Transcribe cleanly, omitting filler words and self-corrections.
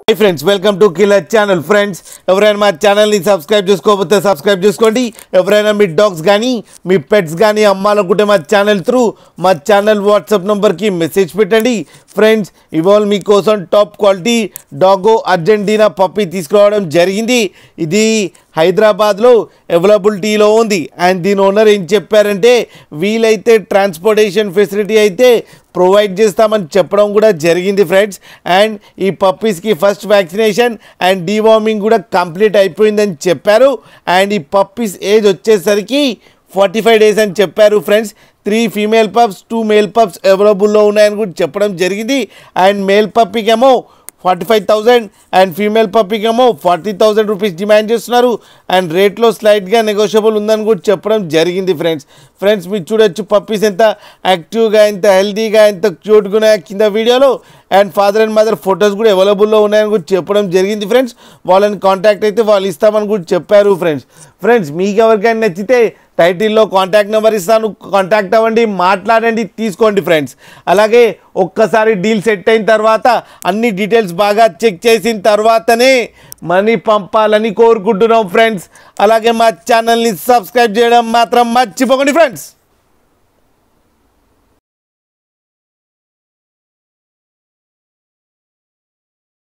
Hi friends, welcome to Killer Channel. Friends, ఎవరైనా మా ఛానల్ని సబ్స్క్రైబ్ చేసుకోకపోతే సబ్స్క్రైబ్ చేసుకోండి. ఎవరైనా మీ డాగ్స్ కానీ మీ పెట్స్ కానీ అమ్మాలనుకుంటే మా ఛానల్ త్రూ మా ఛానల్ వాట్సాప్ నెంబర్కి మెసేజ్ పెట్టండి. ఫ్రెండ్స్, ఇవాళ మీకోసం టాప్ క్వాలిటీ డాగో అర్జెంటీనా పప్పీ తీసుకురావడం జరిగింది. ఇది హైదరాబాద్లో అవైలబిలిటీలో ఉంది. అండ్ దీని ఓనర్ ఏం చెప్పారంటే వీలైతే ట్రాన్స్పోర్టేషన్ ఫెసిలిటీ అయితే ప్రొవైడ్ చేస్తామని చెప్పడం కూడా జరిగింది ఫ్రెండ్స్. అండ్ ఈ పప్పీస్కి ఫస్ట్ వ్యాక్సినేషన్ అండ్ డీవార్మింగ్ కూడా కంప్లీట్ అయిపోయిందని చెప్పారు. అండ్ ఈ పప్పీస్ ఏజ్ వచ్చేసరికి 45 days అని చెప్పారు friends. 3 female pups 2 male pups అవైలబుల్లో ఉన్నాయని కూడా చెప్పడం జరిగింది. అండ్ మేల్ పప్పీకేమో 45,000 అండ్ ఫీమేల్ పప్పీకేమో 40,000 రూపీస్ డిమాండ్ చేస్తున్నారు. అండ్ రేట్లో స్లైట్గా నెగోషియబుల్ ఉందని కూడా చెప్పడం జరిగింది ఫ్రెండ్స్ మీరు చూడొచ్చు పప్పీస్ ఎంత యాక్టివ్గా, ఎంత హెల్తీగా, ఎంత క్యూట్గా ఉన్నాయో కింద వీడియోలో. And father and mother photos కూడా అవైలబుల్లో ఉన్నాయని కూడా చెప్పడం జరిగింది ఫ్రెండ్స్. వాళ్ళని కాంటాక్ట్ అయితే వాళ్ళు ఇస్తామని కూడా చెప్పారు ఫ్రెండ్స్ మీకు ఎవరికైనా నచ్చితే టైటిల్లో కాంటాక్ట్ నెంబర్ ఇస్తాను, కాంటాక్ట్ అవ్వండి, మాట్లాడండి, తీసుకోండి ఫ్రెండ్స్. అలాగే ఒక్కసారి డీల్ సెట్ అయిన తర్వాత అన్ని డీటెయిల్స్ బాగా చెక్ చేసిన తర్వాతనే మనీ పంపాలని కోరుకుంటున్నాం ఫ్రెండ్స్. అలాగే మా ఛానల్ని సబ్స్క్రైబ్ చేయడం మాత్రం మర్చిపోకండి ఫ్రెండ్స్.